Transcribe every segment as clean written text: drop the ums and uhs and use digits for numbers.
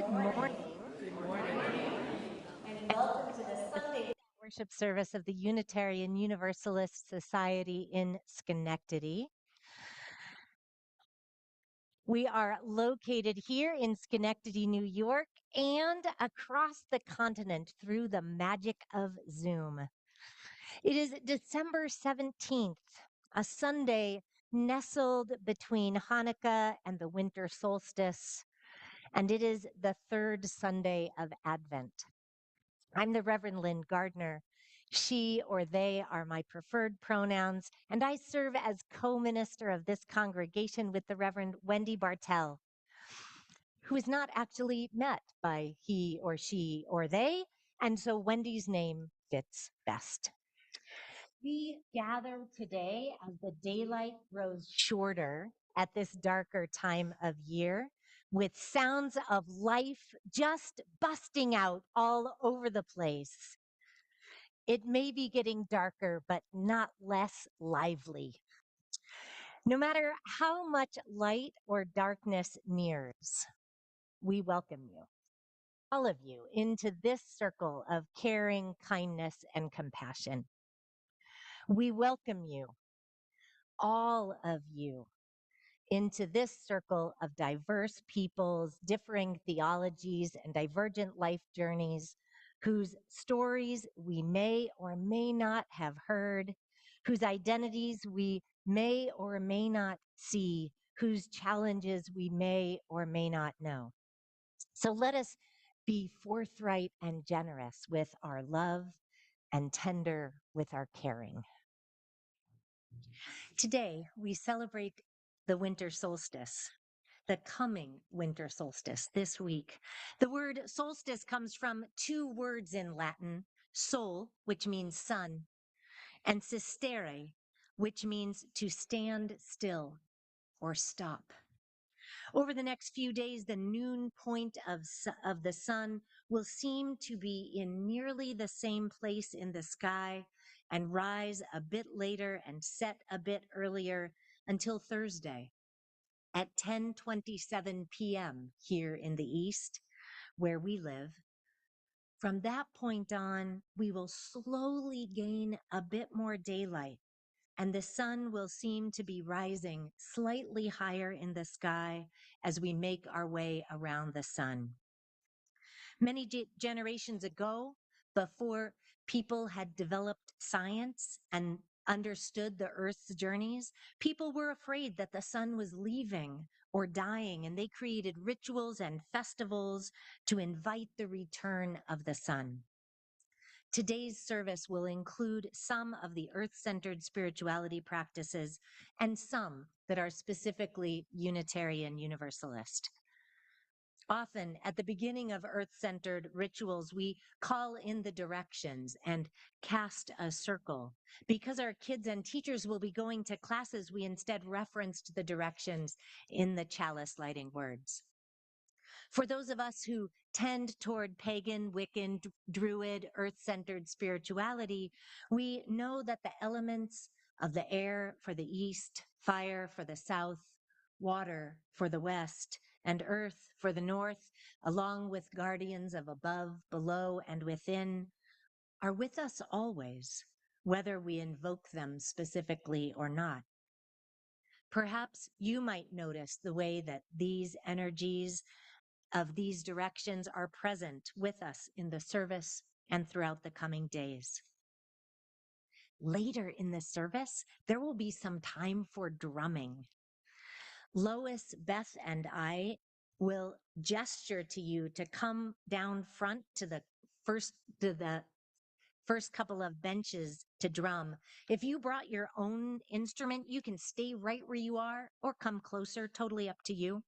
morning. And welcome to the Sunday worship service of the Unitarian Universalist Society in Schenectady. We are located here in Schenectady, New York, and across the continent through the magic of Zoom. It is December 17th, a Sunday nestled between Hanukkah and the winter solstice, and it is the third Sunday of Advent. I'm the Reverend Lynn Gardner. She or they are my preferred pronouns, and I serve as co-minister of this congregation with the Reverend Wendy Bartell, who is not actually met by he or she or they, and so Wendy's name fits best. We gather today as the daylight grows shorter at this darker time of year, with sounds of life just busting out all over the place. It may be getting darker, but not less lively. No matter how much light or darkness nears, we welcome you, all of you, into this circle of caring, kindness, and compassion. We welcome you, all of you, into this circle of diverse peoples, differing theologies, and divergent life journeys, whose stories we may or may not have heard, whose identities we may or may not see, whose challenges we may or may not know. So let us be forthright and generous with our love and tender with our caring. Today, we celebrate the winter solstice, the coming winter solstice this week. The word solstice comes from two words in Latin, sol, which means sun, and sistere, which means to stand still or stop. Over the next few days, the noon point of the sun will seem to be in nearly the same place in the sky and rise a bit later and set a bit earlier until Thursday at 10:27 p.m. here in the East, where we live. From that point on, we will slowly gain a bit more daylight, and the sun will seem to be rising slightly higher in the sky as we make our way around the sun. Many generations ago, before people had developed science and understood the Earth's journeys, people were afraid that the sun was leaving or dying, and they created rituals and festivals to invite the return of the sun. Today's service will include some of the earth-centered spirituality practices and some that are specifically Unitarian Universalist. Often at the beginning of earth-centered rituals, we call in the directions and cast a circle. Because our kids and teachers will be going to classes, we instead referenced the directions in the chalice lighting words. For those of us who tend toward pagan, Wiccan, Druid, earth-centered spirituality, we know that the elements of the air for the east, fire for the south, water for the west, and earth for the north, along with guardians of above, below, and within, are with us always, whether we invoke them specifically or not. Perhaps you might notice the way that these energies of these directions are present with us in the service and throughout the coming days. Later in the service, there will be some time for drumming. Lois, Beth, and I will gesture to you to come down front to the first couple of benches to drum. If you brought your own instrument, you can stay right where you are or come closer, totally up to you.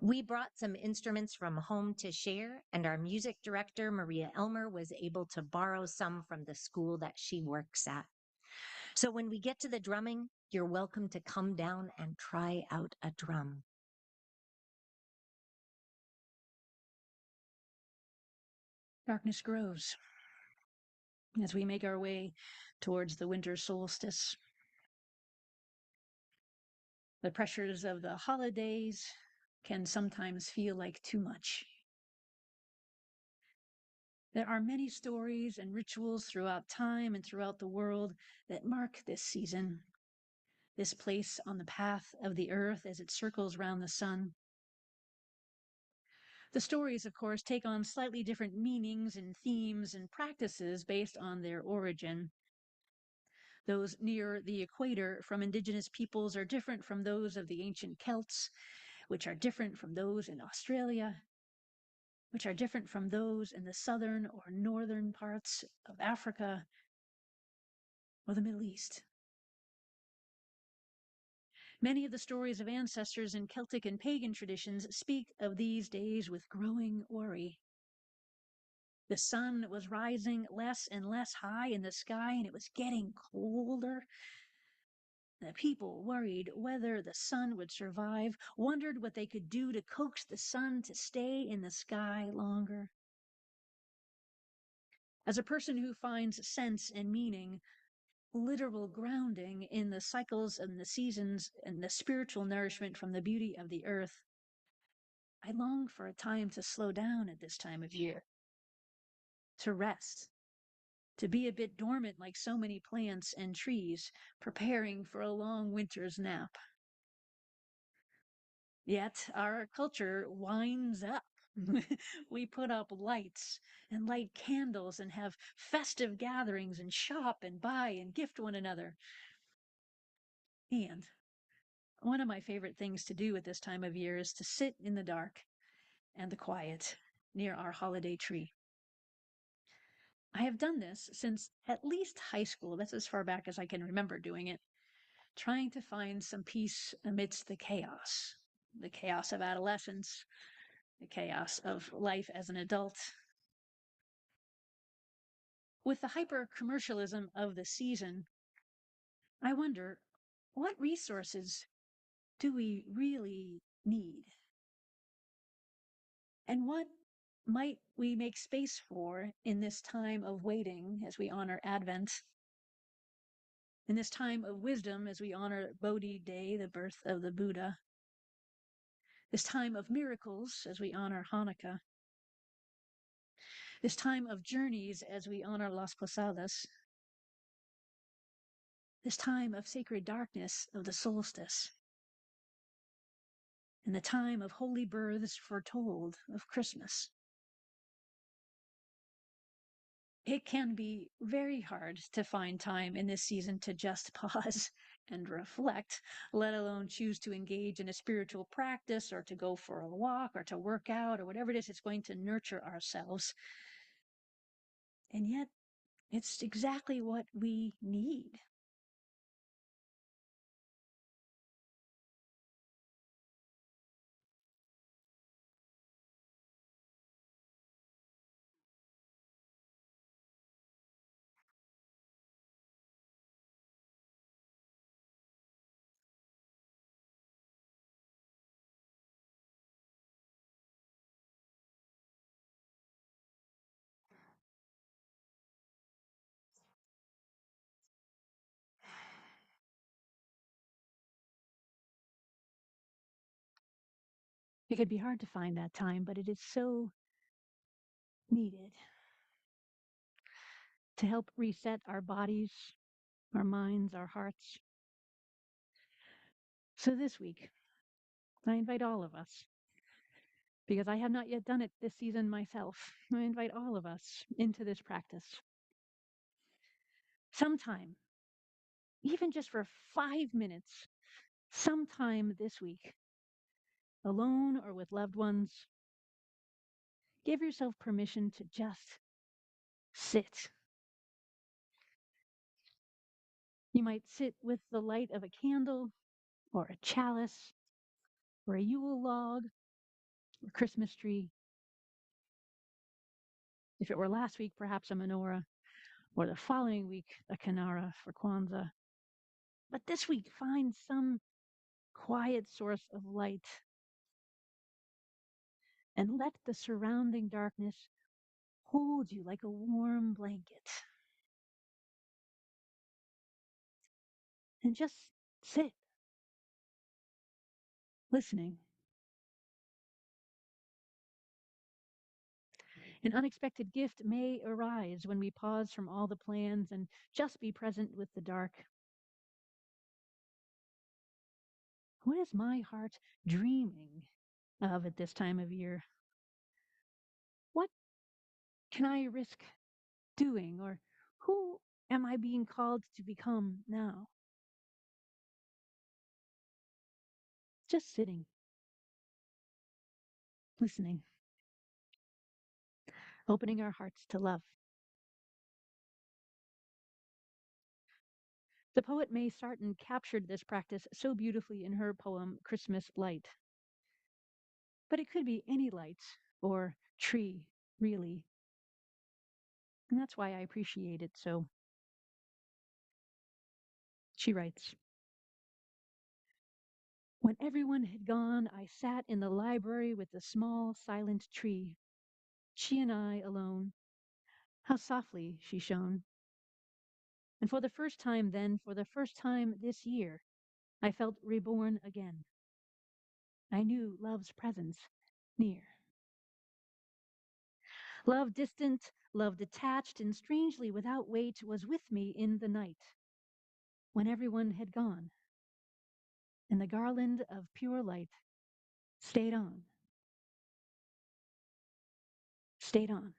We brought some instruments from home to share, and our music director, Maria Elmer, was able to borrow some from the school that she works at. So when we get to the drumming, you're welcome to come down and try out a drum. Darkness grows as we make our way towards the winter solstice. The pressures of the holidays can sometimes feel like too much. There are many stories and rituals throughout time and throughout the world that mark this season, this place on the path of the earth as it circles round the sun. The stories, of course, take on slightly different meanings and themes and practices based on their origin. Those near the equator from indigenous peoples are different from those of the ancient Celts, which are different from those in Australia, which are different from those in the southern or northern parts of Africa or the Middle East. Many of the stories of ancestors in Celtic and pagan traditions speak of these days with growing worry. The sun was rising less and less high in the sky, and it was getting colder. The people worried whether the sun would survive, wondered what they could do to coax the sun to stay in the sky longer. As a person who finds sense and meaning, literal grounding in the cycles and the seasons and the spiritual nourishment from the beauty of the earth, I long for a time to slow down at this time of year, to rest, to be a bit dormant like so many plants and trees, preparing for a long winter's nap. Yet our culture winds up. We put up lights and light candles and have festive gatherings and shop and buy and gift one another. And one of my favorite things to do at this time of year is to sit in the dark and the quiet near our holiday tree. I have done this since at least high school. That's as far back as I can remember doing it, trying to find some peace amidst the chaos of adolescence, the chaos of life as an adult. With the hyper-commercialism of the season, I wonder, what resources do we really need? And what might we make space for in this time of waiting as we honor Advent, in this time of wisdom as we honor Bodhi Day, the birth of the Buddha, this time of miracles as we honor Hanukkah, this time of journeys as we honor Las Posadas, this time of sacred darkness of the solstice, and the time of holy births foretold of Christmas. It can be very hard to find time in this season to just pause and reflect, let alone choose to engage in a spiritual practice or to go for a walk or to work out or whatever it is that's going to nurture ourselves. And yet, it's exactly what we need. It could be hard to find that time, but it is so needed to help reset our bodies, our minds, our hearts. So this week, I invite all of us, because I have not yet done it this season myself, I invite all of us into this practice. Sometime, even just for 5 minutes, sometime this week, alone or with loved ones, give yourself permission to just sit. You might sit with the light of a candle or a chalice or a Yule log or Christmas tree. If it were last week, perhaps a menorah, or the following week, a kinara for Kwanzaa. But this week, find some quiet source of light and let the surrounding darkness hold you like a warm blanket. And just sit, listening. An unexpected gift may arise when we pause from all the plans and just be present with the dark. What is my heart dreaming of at this time of year? What can I risk doing, or who am I being called to become now? Just sitting, listening, opening our hearts to love. The poet May Sarton captured this practice so beautifully in her poem Christmas Light. But it could be any light or tree, really. And that's why I appreciate it so. She writes, when everyone had gone, I sat in the library with the small, silent tree. She and I alone. How softly she shone. And for the first time then, for the first time this year, I felt reborn again. I knew love's presence near. Love distant, love detached, and strangely without weight was with me in the night when everyone had gone. And the garland of pure light stayed on, stayed on.